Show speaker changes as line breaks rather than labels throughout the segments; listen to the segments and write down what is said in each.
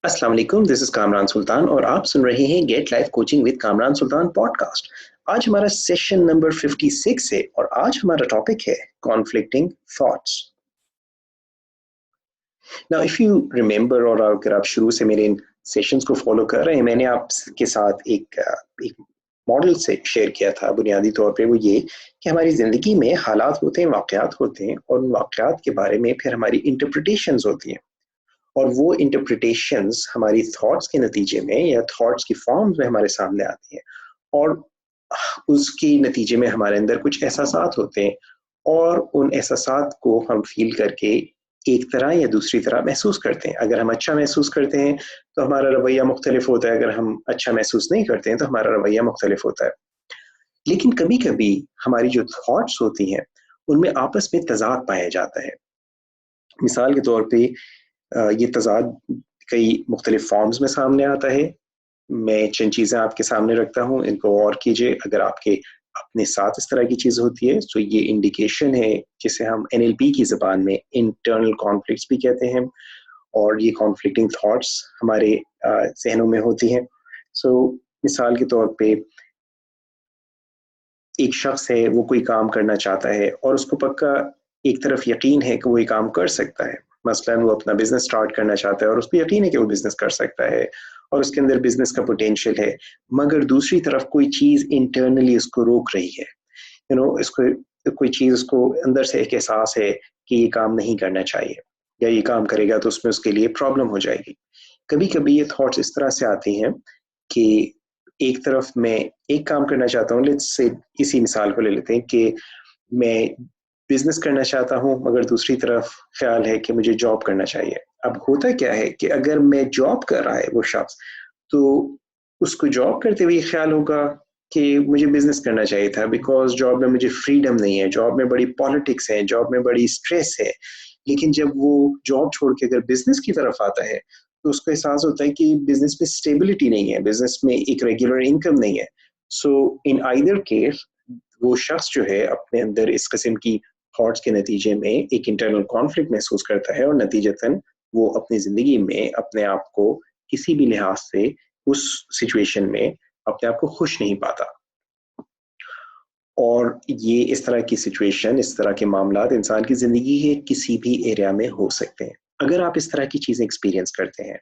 अस्सलाम वालेकुम, this is Kamran सुल्तान और आप सुन रहे हैं get life coaching with Kamran Sultan podcast. आज हमारा सेशन नंबर 56 है और आज हमारा टॉपिक है conflicting thoughts. Now if you remember और अगर आप शुरू से मेरे इन सेशंस को फॉलो कर रहे हैं, मैंने आपके साथ एक मॉडल से शेयर किया था। बुनियादी तौर पे वो ये कि हमारी ज़िंदगी में हालात होते हैं, वाक़यात होते हैं और उन वाक़यात के बारे में फिर हमारी इंटरप्रिटेशंस होती हैं और वो इंटरप्रिटेशंस हमारी थॉट्स के नतीजे में या थॉट्स की फॉर्म्स में हमारे सामने आती हैं और उसके नतीजे में हमारे अंदर कुछ एहसासात होते हैं और उन एहसासात को हम फील करके एक तरह या दूसरी तरह महसूस करते हैं। अगर हम अच्छा महसूस करते हैं तो हमारा रवैया मुख्तलिफ होता है, अगर हम अच्छा महसूस नहीं करते हैं तो हमारा रवैया मुख्तलिफ होता है। लेकिन कभी कभी हमारी जो थॉट्स होती हैं उनमें आपस में तजाद पाया जाता है। मिसाल के तौर पे ये तजाद कई मुख्तलिफ फॉर्म्स में सामने आता है। मैं चंद चीज़ें आपके सामने रखता हूँ, इनको गौर कीजिए। अगर आपके अपने साथ इस तरह की चीज़ होती है तो ये इंडिकेशन है, जिसे हम एनएलपी की ज़बान में इंटरनल कॉन्फ्लिक्ट्स भी कहते हैं। और ये कॉन्फ्लिक्टिंग थॉट्स हमारे जहनों में होती हैं। सो मिसाल के तौर पे एक शख्स है, वो कोई काम करना चाहता है और उसको पक्का एक तरफ यकीन है कि वो ये काम कर सकता है। मसलन वो अपना बिजनेस स्टार्ट करना चाहता है और उसको यकीन है कि वो बिजनेस कर सकता है और उसके अंदर बिजनेस का पोटेंशियल है, मगर दूसरी तरफ कोई चीज़ इंटरनली उसको रोक रही है। इसको कोई चीज़ उसको अंदर से एक एहसास है कि ये काम नहीं करना चाहिए या ये काम करेगा तो उसमें उसके लिए प्रॉब्लम हो जाएगी। कभी कभी ये थॉट्स इस तरह से आती हैं कि एक तरफ मैं एक काम करना चाहता हूँ, लेट्स से इसी मिसाल को ले लेते हैं कि मैं बिजनेस करना चाहता हूँ मगर दूसरी तरफ ख्याल है कि मुझे जॉब करना चाहिए। अब होता क्या है कि अगर मैं जॉब कर रहा है वो शख्स, तो उसको जॉब करते हुए ख्याल होगा कि मुझे बिजनेस करना चाहिए था, बिकॉज जॉब में मुझे फ्रीडम नहीं है, जॉब में बड़ी पॉलिटिक्स है, जॉब में बड़ी स्ट्रेस है। लेकिन जब वो जॉब छोड़ के अगर बिजनेस की तरफ आता है तो उसको एहसास होता है कि बिजनेस में स्टेबिलिटी नहीं है, बिजनेस में एक रेगुलर इनकम नहीं है। सो इन आइदर केस वो शख्स जो है अपने अंदर इस किस्म की थॉट्स के नतीजे में एक इंटरनल कॉन्फ्लिक्ट महसूस करता है और नतीजतन वो अपनी ज़िंदगी में अपने आप को किसी भी लिहाज से उस सिचुएशन में अपने आप को खुश नहीं पाता। और ये इस तरह की सिचुएशन, इस तरह के मामलात इंसान की ज़िंदगी के किसी भी एरिया में हो सकते हैं। अगर आप इस तरह की चीज़ें एक्सपीरियंस करते हैं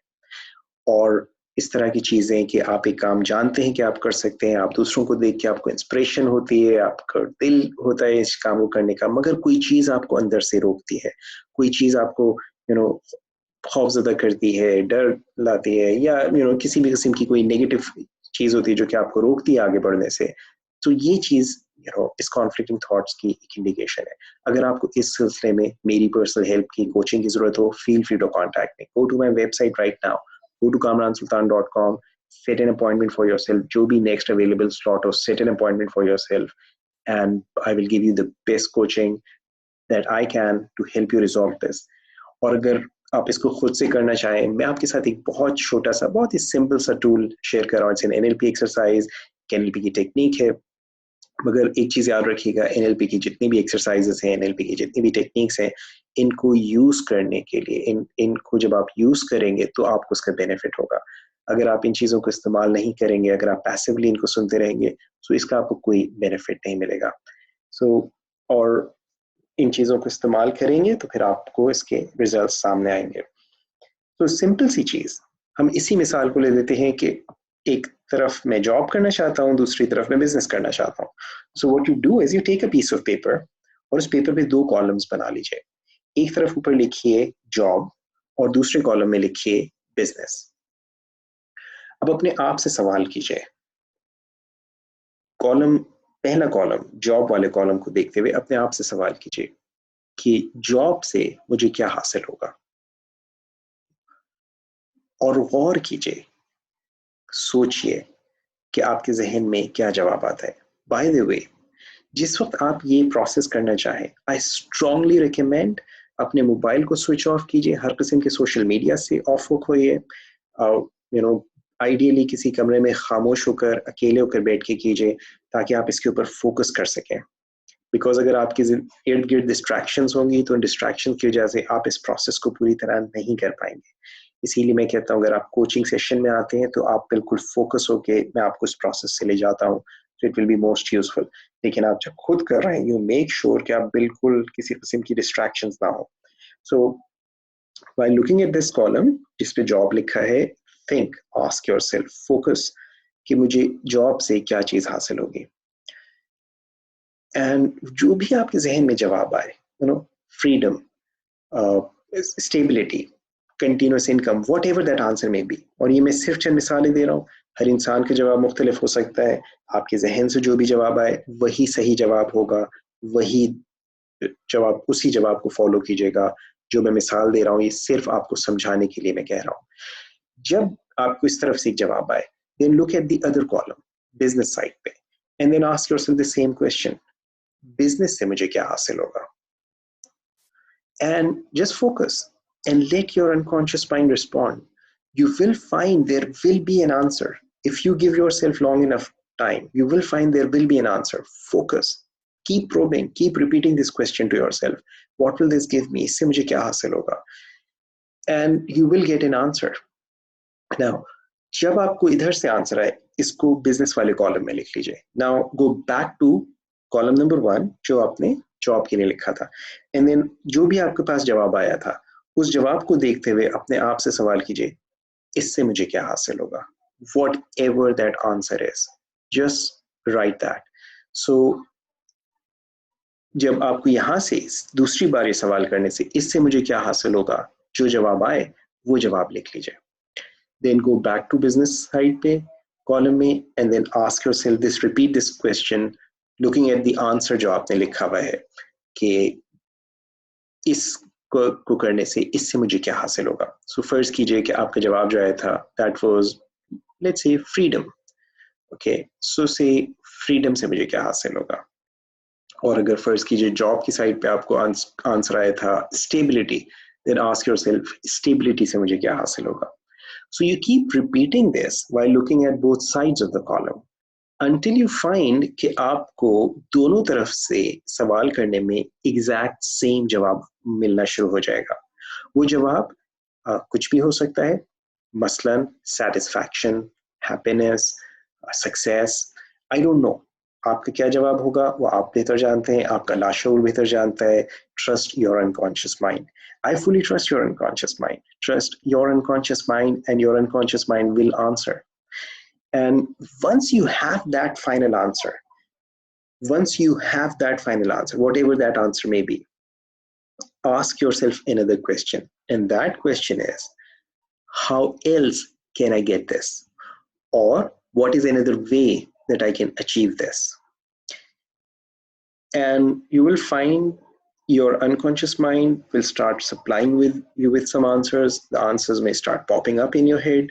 और इस तरह की चीज़ें कि आप एक काम जानते हैं कि आप कर सकते हैं, आप दूसरों को देख के आपको इंस्पिरेशन होती है, आपका दिल होता है इस काम को करने का, मगर कोई चीज़ आपको अंदर से रोकती है, कोई चीज़ आपको यू नो खौफज़दा करती है, डर लाती है, या किसी भी किस्म की कोई नेगेटिव चीज़ होती है जो कि आपको रोकती है आगे बढ़ने से। तो ये चीज़ इस कॉन्फ्लिक्टिंग थॉट्स की एक इंडिकेशन है। अगर आपको इस सिलसिले में मेरी पर्सनल हेल्प की, कोचिंग की ज़रूरत हो, feel free to contact me. Go to my website right now, go to kamransultan.com, set an appointment for yourself, जो भी next available slot हो, set an appointment for yourself, and I will give you the best coaching that I can to help you resolve this. और अगर आप इसको खुद से करना चाहें, मैं आपके साथ एक बहुत छोटा सा, बहुत ही सिंपल सा टूल शेयर कर रहा हूँ। It's an NLP exercise, NLP की टेक्निक है। मगर एक चीज़ याद रखिएगा, एनएलपी की जितनी भी एक्सरसाइजेस हैं, एनएलपी की जितनी भी टेक्निक्स हैं, इनको यूज़ करने के लिए, इनको जब आप यूज़ करेंगे तो आपको उसका बेनिफिट होगा। अगर आप इन चीज़ों को इस्तेमाल नहीं करेंगे, अगर आप पैसिवली इनको सुनते रहेंगे, तो इसका आपको कोई बेनिफिट नहीं मिलेगा। सो और इन चीज़ों को इस्तेमाल करेंगे तो फिर आपको इसके रिजल्ट सामने आएंगे। तो सिंपल सी चीज़, हम इसी मिसाल को ले लेते हैं कि एक तरफ मैं जॉब करना चाहता हूँ, दूसरी तरफ मैं बिजनेस करना चाहता हूँ। So what you do is you take a piece of paper और उस पेपर पे दो कॉलम्स बना लीजिए। एक तरफ ऊपर लिखिए जॉब और दूसरे कॉलम में लिखिए बिजनेस। अब अपने आप से सवाल कीजिए, कॉलम पहला कॉलम जॉब वाले कॉलम को देखते हुए अपने आप से सवाल कीजिए कि जॉब से मुझे क्या हासिल होगा, और गौर कीजिए, सोचिए कि आपके जहन में क्या जवाब आता है। बाय द वे, जिस वक्त आप ये प्रोसेस करना चाहें, आई स्ट्रांगली रिकमेंड अपने मोबाइल को स्विच ऑफ कीजिए, हर किस्म के सोशल मीडिया से ऑफ होइए। यू नो आइडियली किसी कमरे में खामोश होकर, अकेले होकर बैठ के कीजिए, ताकि आप इसके ऊपर फोकस कर सकें। बिकॉज अगर आपके इर्द गिर्द डिस्ट्रैक्शंस होंगी तो डिस्ट्रैक्शन की वजह से आप इस प्रोसेस को पूरी तरह नहीं कर पाएंगे। इसीलिए मैं कहता हूँ अगर आप कोचिंग सेशन में आते हैं तो आप बिल्कुल फोकस होके मैं आपको इस प्रोसेस से ले जाता हूँ, तो it will be most useful. लेकिन आप जब खुद कर रहे हैं यू मेक श्योर कि आप बिल्कुल किसी किस्म की डिस्ट्रैक्शंस ना हो। सो while looking at this column जिस पे जॉब लिखा है, थिंक, आस्क योरसेल्फ, फोकस कि मुझे जॉब से क्या चीज हासिल होगी। एंड जो भी आपके जहन में जवाब आए, you know, freedom, stability, continuous income, what ever that answer में बी, और ये मैं सिर्फ चंद मिसालें दे रहा हूँ, हर इंसान का जवाब मुख्तलिफ हो सकता है। आपके जहन से जो भी जवाब आए वही सही जवाब होगा, वही जवाब, उसी जवाब को फॉलो कीजिएगा। जो मैं मिसाल दे रहा हूँ ये सिर्फ आपको समझाने के लिए मैं कह रहा हूँ। जब आपको इस तरफ से एक जवाब आए, then look at the other column, business side पे, and then ask yourself the same question, business से मुझे क्या हासिल होगा? And just focus and let your unconscious mind respond. You will find there will be an answer. If you give yourself long enough time, you will find there will be an answer. Focus. Keep probing. Keep repeating this question to yourself. What will this give me? इससे मुझे क्या हासिल होगा? And you will get an answer. Now, जब आपको इधर से answer आए, इसको बिजनेस वाले कॉलम में लिख लीजिए। Now go back to column number 1 जो आपने जॉब के लिए लिखा था, एंड देन जो भी आपके पास जवाब आया था उस जवाब को देखते हुए अपने आप से सवाल कीजिए, इससे मुझे क्या हासिल होगा? Whatever that answer is, just right that. So जब आपको यहां से दूसरी बार ये सवाल करने से इससे मुझे क्या हासिल होगा, जो जवाब आए वो जवाब लिख लीजिए। Then go back to business side पे column में, and then ask yourself this, repeat this question looking at the answer जो आपने लिखा हुआ है कि इस को करने से इससे मुझे क्या हासिल होगा। So first कीजिए कि आपका जवाब जो आया था that was let's say freedom, okay, so say freedom से मुझे क्या हासिल होगा। और अगर फर्स्ट कीजिए जॉब की साइड पे आपको आंसर आया था stability, then ask yourself stability से मुझे क्या हासिल होगा। So you keep repeating this while looking at both sides of the column until you find कि आपको दोनों तरफ से सवाल करने में exact same जवाब मिलना शुरू हो जाएगा। वो जवाब कुछ भी हो सकता है, मसलन satisfaction, happiness, success, I don't know। आपका क्या जवाब होगा वो आप बेहतर जानते हैं, आपका लाशऊर बेहतर जानता है। Trust your unconscious mind. I fully trust your unconscious mind. Trust your unconscious mind and your unconscious mind will answer. And once you have that final answer, whatever that answer may be, ask yourself another question. And that question is, how else can I get this? Or what is another way that I can achieve this? And you will find your unconscious mind will start supplying you with some answers. The answers may start popping up in your head.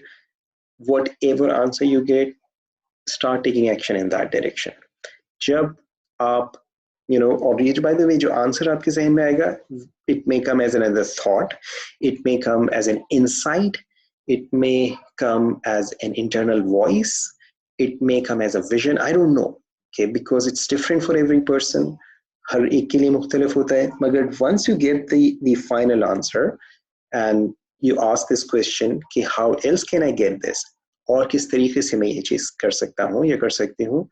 Whatever answer you get, start taking action in that direction. जब आप और ये by the way जो answer आपके जहन में आएगा, it may come as another thought, it may come as an insight, it may come as an internal voice, it may come as a vision, I don't know, okay, because it's different for every person, हर एक के लिए मुख्तलिफ होता है। मगर once you get the final answer and you ask this question कि how else can I get this, और किस तरीके से मैं ये चीज कर सकता हूँ या कर सकती हूँ,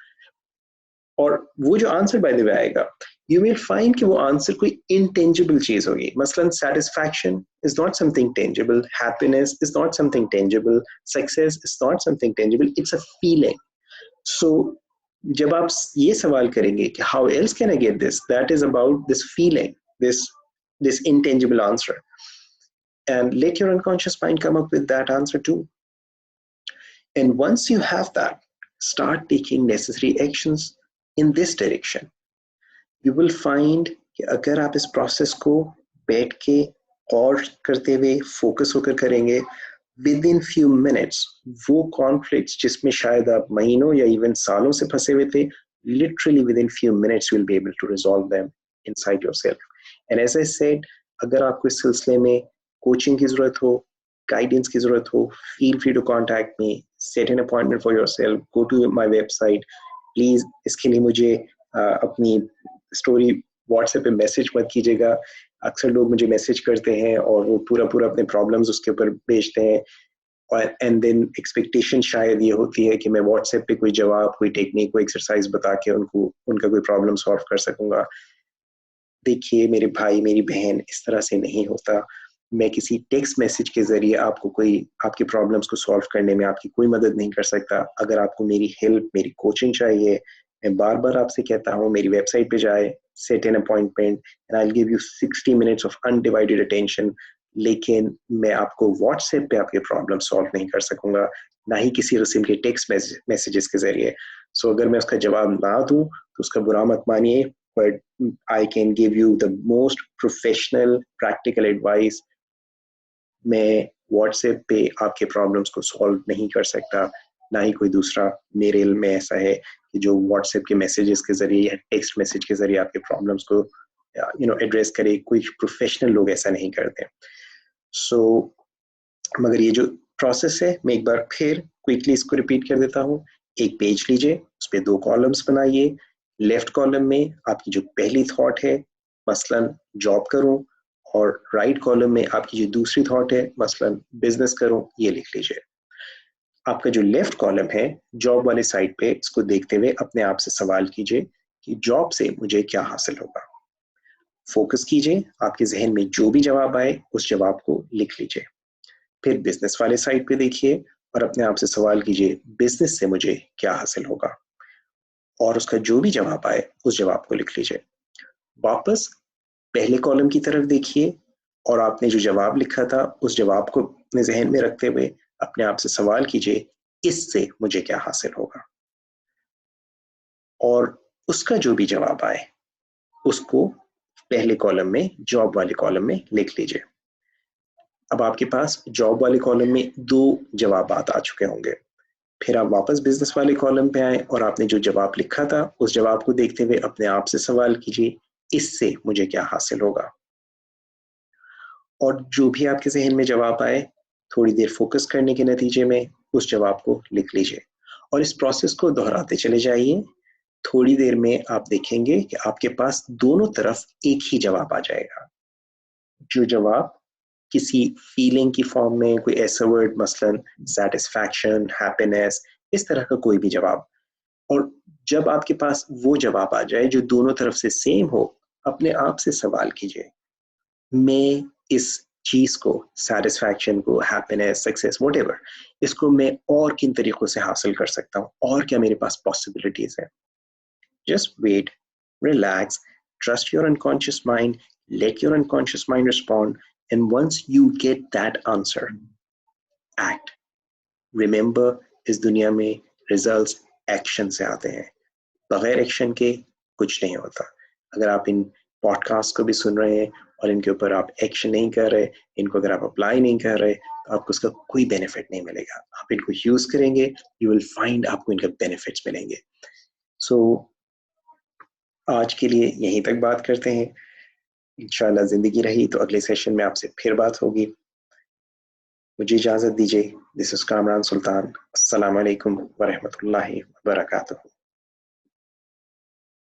और वो जो आंसर बाय द वे आएगा, यू विल फाइंड कि वो आंसर कोई इंटेंजिबल चीज होगी। मसलन satisfaction is not something tangible, happiness is not something tangible, success is not something tangible, it's a feeling. So जब आप ये सवाल करेंगे कि how else can I get this, that is about this feeling, this intangible answer, and let your unconscious mind come up with that answer too. And once you have that, start taking necessary actions in this direction. You will find कि अगर आप इस process को बैठ के और करते हुए फोकस होकर करेंगे, विद इन फ्यू मिनट्स वो कॉन्फ्लिक्ट्स जिसमें शायद आप महीनों या इवन सालों से फंसे हुए थे, literally within few minutes you will be able to resolve them inside yourself. And as I said, अगर आपको इस सिलसिले में कोचिंग की जरूरत हो, गाइडेंस की जरूरत हो, feel free to contact me, set an appointment for yourself, go to my website. Please इसके लिए मुझे अपनी स्टोरी व्हाट्सएप पे मैसेज मत कीजिएगा, अक्सर लोग मुझे मैसेज करते हैं और वो पूरा अपने प्रॉब्लम्स उसके ऊपर भेजते हैं, और एंड देन एक्सपेक्टेशन शायद ये होती है कि मैं व्हाट्सएप पे कोई जवाब, कोई टेक्निक, कोई एक्सरसाइज बता के उनको उनका कोई प्रॉब्लम सॉल्व कर सकूंगा। देखिए मेरे भाई, मेरी बहन, इस तरह से नहीं होता। मैं किसी टेक्स्ट मैसेज के ज़रिए आपको कोई आपकी प्रॉब्लम्स को सॉल्व करने में आपकी कोई मदद नहीं कर सकता। अगर आपको मेरी हेल्प, मेरी कोचिंग चाहिए, मैं बार-बार आपसे कहता हूँ मेरी वेबसाइट पे जाएँ, set an appointment and I will give you 60 minutes of undivided attention. लेकिन मैं आपको व्हाट्सएप पे आपके प्रॉब्लम सॉल्व नहीं कर सकूँगा, ना ही किसी किस्म के टेक्स्ट मैसेजेस के ज़रिए। सो अगर मैं उसका जवाब ना दूँ, तो उसका बुरा मत मानिए, but I can give you the most professional, practical advice. मैं व्हाट्सएप पे आपके प्रॉब्लम्स को सॉल्व नहीं कर सकता, ना ही कोई दूसरा मेरे इल्म में ऐसा है कि जो व्हाट्सएप के मैसेजेस के ज़रिए या टेक्स्ट मैसेज के ज़रिए आपके प्रॉब्लम्स को एड्रेस करे। कोई प्रोफेशनल लोग ऐसा नहीं करते। सो मगर ये जो प्रोसेस है, मैं एक बार फिर क्विकली इसको रिपीट कर देता हूँ। एक पेज लीजिए, उस पे 2 कॉलम्स बनाइए। लेफ्ट कॉलम में आपकी जो पहली थॉट है, मसलन जॉब करूँ, और राइट कॉलम में आपकी जो दूसरी थॉट है, मसलन बिज़नेस करूँ, ये लिख लीजिए। आपका जो लेफ्ट कॉलम है, जॉब वाले साइड पे, इसको देखते हुए अपने आप से सवाल कीजिए कि जॉब से मुझे क्या हासिल होगा? फोकस कीजिए, आपके ज़हन में जो भी जवाब आए, उस जवाब को लिख लीजिए। फिर बिजनेस वाले साइड पे देखिए और अपने आप से सवाल कीजिए, बिजनेस से मुझे क्या हासिल होगा? और उसका जो भी जवाब आए, उस जवाब को लिख लीजिए। वापस पहले कॉलम की तरफ देखिए और आपने जो जवाब लिखा था, उस जवाब को अपने ज़हन में रखते हुए अपने आप से सवाल कीजिए, इससे मुझे क्या हासिल होगा? और उसका जो भी जवाब आए, उसको पहले कॉलम में, जॉब वाले कॉलम में लिख लीजिए। अब आपके पास जॉब वाले कॉलम में 2 जवाबात आ चुके होंगे। फिर आप वापस बिजनेस वाले कॉलम पे आए और आपने जो जवाब लिखा था, उस जवाब को देखते हुए अपने आप से सवाल कीजिए, इससे मुझे क्या हासिल होगा? और जो भी आपके ज़हन में जवाब आए, थोड़ी देर फ़ोकस करने के नतीजे में उस जवाब को लिख लीजिए और इस प्रोसेस को दोहराते चले जाइए। थोड़ी देर में आप देखेंगे कि आपके पास दोनों तरफ एक ही जवाब आ जाएगा। जो जवाब किसी फीलिंग की फॉर्म में, कोई ऐसा वर्ड, मसलन सैटिस्फैक्शन, हैप्पीनेस, इस तरह का कोई भी जवाब। और जब आपके पास वो जवाब आ जाए जो दोनों तरफ से सेम हो, अपने आप से सवाल कीजिए, मैं इस चीज को, सैटिस्फैक्शन को, हैप्पीनेस, सक्सेस, व्हाटएवर, इसको मैं और किन तरीकों से हासिल कर सकता हूँ, और क्या मेरे पास पॉसिबिलिटीज है? Just wait, relax, trust your unconscious mind, let your unconscious mind respond, and once you get that answer, act. Remember, इस दुनिया में रिजल्ट्स एक्शन से आते हैं, बगैर एक्शन के कुछ नहीं होता। अगर आप इन पॉडकास्ट को भी सुन रहे हैं और इनके ऊपर आप एक्शन नहीं कर रहे, इनको अगर आप अप्लाई नहीं कर रहे, तो आपको उसका कोई बेनिफिट नहीं मिलेगा। आप इनको यूज करेंगे, यू विल फाइंड आपको इनके बेनिफिट्स मिलेंगे। सो आज के लिए यहीं तक बात करते हैं। इंशाल्लाह ज़िंदगी रही तो अगले सेशन में आपसे फिर बात होगी। मुझे इजाज़त दीजिए। दिस इज़ कामरान सुल्तान। अस्सलाम वालेकुम व रहमतुल्लाहि व बरकातुहू।